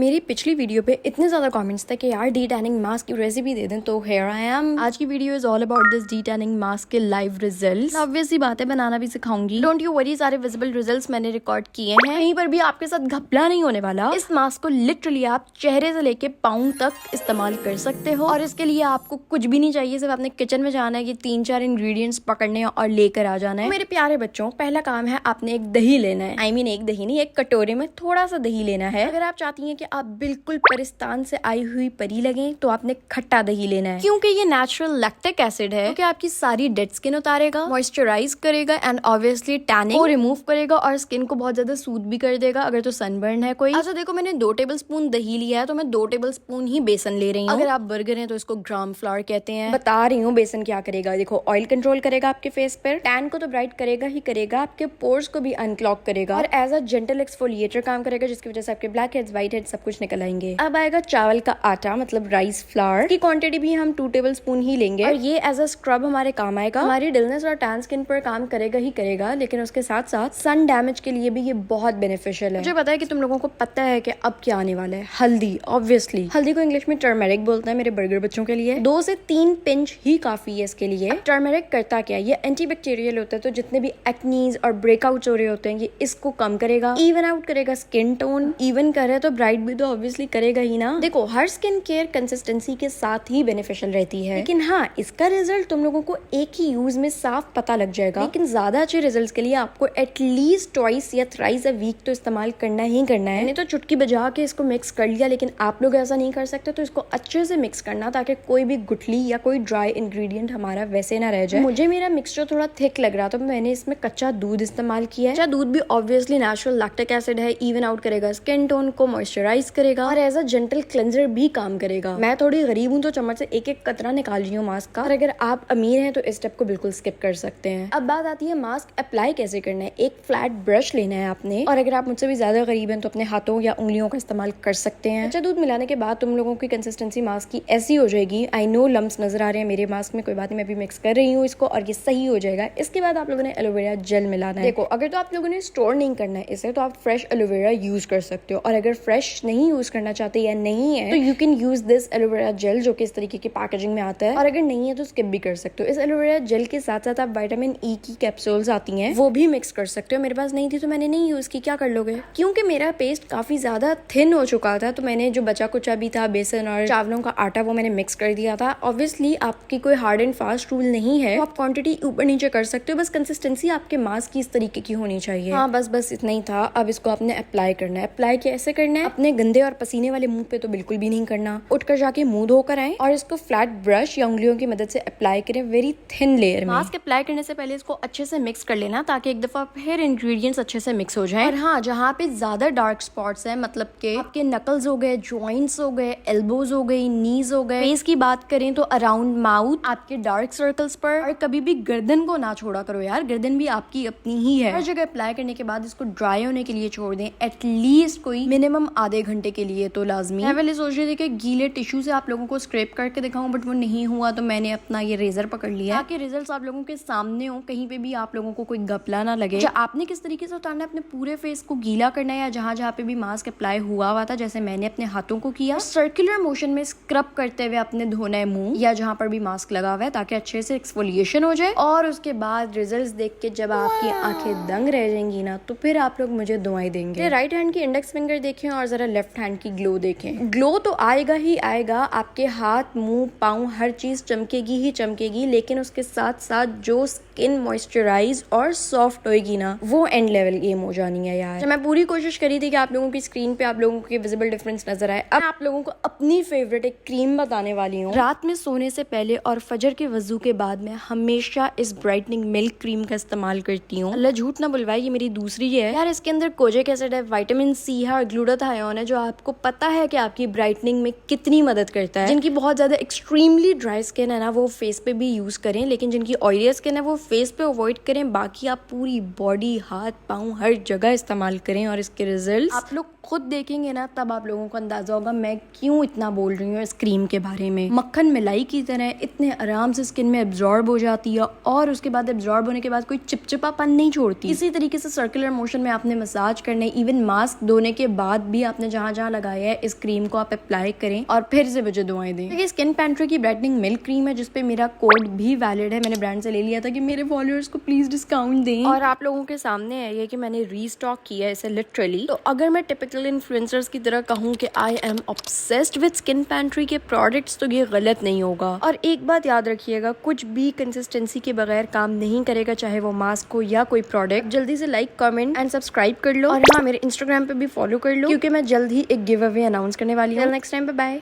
मेरी पिछली वीडियो पे इतने ज्यादा कमेंट्स थे कि यार डी टैनिंग मास्क की रेसिपी दे दें, तो हेयर आई एम। आज की video is all about this D tanning mask के लाइव रिजल्ट्स। ऑब्वियसली बात है, बनाना भी सिखाऊंगी। डोंट यू वरी, सारे विजिबल रिजल्ट्स मैंने रिकॉर्ड किए हैं। कहीं पर भी आपके साथ घपला नहीं होने वाला। इस मास्क को लिटरली आप चेहरे से लेके पाँव तक इस्तेमाल कर सकते हो और इसके लिए आपको कुछ भी नहीं चाहिए, सिर्फ अपने किचन में जाना है, ये 3-4 इंग्रेडिएंट्स पकड़ने और लेकर आ जाना है। मेरे प्यारे बच्चों, पहला काम है आपने एक दही लेना है। एक दही नहीं, एक कटोरे में थोड़ा सा दही लेना है। अगर आप चाहती हैं कि आप बिल्कुल परिस्तान से आई हुई परी लगें तो आपने खट्टा दही लेना है, क्योंकि ये नेचुरल लैक्टिक एसिड है, क्योंकि आपकी सारी डेड स्किन उतारेगा, मॉइस्चराइज करेगा एंड ऑब्वियसली टैनिंग को रिमूव करेगा और स्किन को बहुत ज्यादा सूद भी कर देगा अगर तो सनबर्न है कोई। अच्छा देखो, मैंने 2 टेबलस्पून दही लिया है तो मैं 2 टेबलस्पून ही बेसन ले रही हूँ। अगर आप बर्गर हैं तो इसको ग्राम फ्लावर कहते हैं। बता रही हूँ बेसन क्या करेगा। देखो, ऑयल कंट्रोल करेगा आपके फेस पर, टैन को तो ब्राइट करेगा ही करेगा, आपके पोर्स को भी अनक्लॉग करेगा और एज अ जेंटल एक्सफोलिएटर काम करेगा, जिसकी वजह से आपके ब्लैक हेड्स, व्हाइट हेड्स सब कुछ निकल आएंगे। अब आएगा चावल का आटा, मतलब राइस फ्लावर की क्वांटिटी भी हम 2 टेबलस्पून ही लेंगे और ये एज अ स्क्रब हमारे काम आएगा। हमारी डलनेस और टैन स्किन पर काम करेगा ही करेगा, लेकिन उसके साथ साथ सन डैमेज के लिए भी ये बहुत बेनिफिशियल है। मुझे पता है कि तुम लोगों को पता है कि अब क्या आने वाला है। हल्दी, ऑब्वियसली हल्दी को इंग्लिश में टर्मेरिक बोलते हैं मेरे बर्गर बच्चों के लिए। 2 से 3 पिंच ही काफी है इसके लिए। टर्मेरिक करता क्या है, ये एंटीबैक्टीरियल होता है, तो जितने भी एक्नीज और ब्रेकआउट हो रहे होते हैं ये इसको कम करेगा, इवन आउट करेगा स्किन टोन। इवन करे तो ब्राइट भी तो ऑब्वियसली करेगा ही ना। देखो, हर स्किन केयर कंसिस्टेंसी के साथ ही बेनिफिशियल रहती है, लेकिन हाँ, इसका रिजल्ट तुम लोगों को एक ही यूज में साफ पता लग जाएगा। लेकिन ज्यादा अच्छे रिजल्ट्स के लिए आपको एटलीस्ट ट्वाइस या थ्राइस अ वीक तो इस्तेमाल करना ही करना है। मैंने तो चुटकी बजा के इसको मिक्स कर लिया, लेकिन आप लोग ऐसा नहीं कर सकते, तो इसको अच्छे से मिक्स करना ताकि कोई भी गुठली या कोई ड्राई इंग्रेडिएंट हमारा वैसे ना रह जाए। मुझे मेरा मिक्सचर थोड़ा थिक लग रहा था, तो मैंने इसमें कच्चा दूध इस्तेमाल किया है। कच्चा दूध भी ऑब्वियसली नेचुरल लैक्टिक एसिड है, इवन आउट करेगा स्किन टोन को, मॉइस्चराइज करेगा और एज अ जेंटल क्लेंजर भी काम करेगा। मैं थोड़ी गरीब हूँ तो चम्मच से एक कतरा निकाल रही हूँ मास्क का, और अगर आप अमीर हैं तो इस स्टेप को बिल्कुल स्किप कर सकते हैं। अब बात आती है मास्क अप्लाई कैसे करना है। एक फ्लैट ब्रश लेना है आपने, और अगर आप मुझसे भी ज्यादा गरीब हैं तो अपने हाथों या उंगलियों का इस्तेमाल कर सकते हैं। कच्चा दूध मिलाने के बाद तुम लोगों की कंसिस्टेंसी मास्क की ऐसी हो जाएगी। आई नो लम्स नजर आ रहे हैं मेरे मास्क में, कोई बात नहीं, मैं भी मिक्स कर रही हूँ इसको और ये सही हो जाएगा। इसके बाद आप लोगों ने एलोवेरा जेल मिलाना है। देखो, अगर तो आप लोगों ने स्टोर नहीं करना है इसे, तो आप फ्रेश एलोवेरा यूज कर सकते हो, और अगर फ्रेश नहीं यूज करना चाहते या नहीं है तो you can use this aloe vera gel, जो कि इस तरीके की पैकेजिंग में आता है, और अगर नहीं है तो स्किप भी कर सकते हो। इस एलोवेरा जेल के साथ साथ आप विटामिन ई की कैप्सूल्स आती हैं, वो भी मिक्स कर सकते हो। मेरे पास नहीं थी तो मैंने नहीं यूज की। क्या कर लोगे, क्योंकि मेरा पेस्ट काफी ज्यादा थिन हो चुका था, तो मैंने जो बचा कुचा भी था, बेसन और चावलों का आटा, वो मैंने मिक्स कर दिया था। ऑब्वियसली आपकी कोई हार्ड एंड फास्ट रूल नहीं है, आप क्वांटिटी ऊपर नीचे कर सकते हो, बस कंसिस्टेंसी आपके मास्क की इस तरीके की होनी चाहिए। हाँ, बस इतना ही था। अब इसको आपने अप्लाई करना है। अप्लाई कैसे करना है, अपने गंदे और पसीने वाले मुंह पे तो बिल्कुल भी नहीं करना। उठकर जाके मुंह धोकर आए और इसको फ्लैट ब्रश या उंगलियों की मदद से अप्लाई करें, वेरी थिन लेयर में। मास्क अप्लाई करने से पहले इसको अच्छे से मिक्स कर लेना, ताकि एक दफा फिर इंग्रेडिएंट्स अच्छे से मिक्स हो जाएं। और हाँ, जहाँ पे ज्यादा डार्क स्पॉट्स हैं, मतलब के आपके नकल्स हो गए, जॉइंट्स हो गए, एल्बोज हो गई, नीज हो गए, फेस की बात करें तो अराउंड माउथ, आपके डार्क सर्कल्स पर, और कभी भी गर्दन को ना छोड़ा करो यार, गर्दन भी आपकी अपनी ही है। हर जगह अप्लाई करने के बाद इसको ड्राई होने के लिए छोड़ दें, एटलीस्ट कोई मिनिमम आधे घंटे के लिए तो लाजमी। मैं पहले सोच रही थी कि गीले टिश्यू से आप लोगों को स्क्रैप करके दिखाऊं, बट वो नहीं हुआ, तो मैंने अपना ये रेजर पकड़ लिया ताकि रिजल्ट्स आप लोगों के सामने हो, कहीं पे भी आप लोगों को कोई गपला ना लगे। आपने किस तरीके से उतारना है, अपने पूरे फेस को गीला करना है, या जहाँ जहाँ पे भी मास्क अप्लाई हुआ था, जैसे मैंने अपने हाथों को किया, सर्कुलर मोशन में स्क्रब करते हुए अपने धोना है मुंह या जहाँ पर भी मास्क लगा हुआ है, ताकि अच्छे से एक्सफोलिएशन हो जाए। और उसके बाद रिजल्ट्स देख के जब आपकी आंखें दंग रह जाएंगी ना, तो फिर आप लोग मुझे दुआएं देंगे। राइट हैंड की इंडेक्स फिंगर देखें और जरा लेफ्ट हैंड की ग्लो देखें। ग्लो तो आएगा ही आएगा, आपके हाथ, मुंह, पाँव, हर चीज चमकेगी ही चमकेगी, लेकिन उसके साथ साथ जो स्किन मॉइस्चराइज और सॉफ्ट होएगी ना, वो एंड लेवल गेम हो जानी है यार। मैं पूरी कोशिश करी थी कि आप लोगों की स्क्रीन पे आप लोगों को विजिबल डिफरेंस नजर आए। अब आप लोगों को अपनी फेवरेट एक क्रीम बताने वाली हूँ। रात में सोने से पहले और फजर के वजू के बाद मैं हमेशा इस ब्राइटनिंग मिल्क क्रीम का इस्तेमाल करती हूँ। अल्लाह झूठ ना बुलवाए, ये मेरी दूसरी है यार। इसके अंदर कोजिक एसिड है, विटामिन सी है और ग्लूटाथायोन है, जो आपको पता है कि आपकी ब्राइटनिंग में कितनी मदद करता है। जिनकी बहुत ज्यादा एक्सट्रीमली ड्राई स्किन है ना, वो फेस पे भी यूज करें, लेकिन जिनकी ऑयली स्किन है वो फेस पे अवॉइड करें। बाकी आप पूरी बॉडी, हाथ, पाँव, हर जगह इस्तेमाल करें और इसके रिजल्ट आप लोग खुद देखेंगे ना तब आप लोगों को अंदाजा होगा मैं क्यों इतना बोल रही हूँ इस क्रीम के बारे में। मक्खन मिलाई की तरह इतने आराम से स्किन में एब्जॉर्ब हो जाती है और उसके बाद एब्जॉर्ब होने के बाद कोई चिपचिपापन नहीं छोड़ती। इसी तरीके से सर्कुलर मोशन में आपने मसाज करने, इवन मास्क धोने के बाद भी आपने जहाँ जहाँ लगाया है इस क्रीम को आप अप्लाई करें और फिर से मुझे दुआएं दें। ये स्किन पेंट्री की ब्राइटनिंग मिल्क क्रीम है जिसपे मेरा कोड भी वैलिड है। मैंने ब्रांड से ले लिया था कि मेरे फॉलोअर्स को प्लीज डिस्काउंट दें और आप लोगों के सामने है ये कि मैंने रीस्टॉक किया है इसे लिटरली। तो अगर मैं टिपिकल इन्फ्लुएंसर्स की तरह कहूँ कि I am obsessed with skin pantry के प्रोडक्ट्स तो ये गलत नहीं होगा। और एक बात याद रखिएगा, कुछ भी कंसिस्टेंसी के बगैर काम नहीं करेगा, चाहे वो मास्क हो या कोई प्रोडक्ट। जल्दी से लाइक, कमेंट एंड सब्सक्राइब कर लो और हाँ मेरे इंस्टाग्राम पे भी फॉलो कर लो क्योंकि मैं जल्द ही एक गिव अवे अनाउंस करने वाली हूँ। Next time, bye.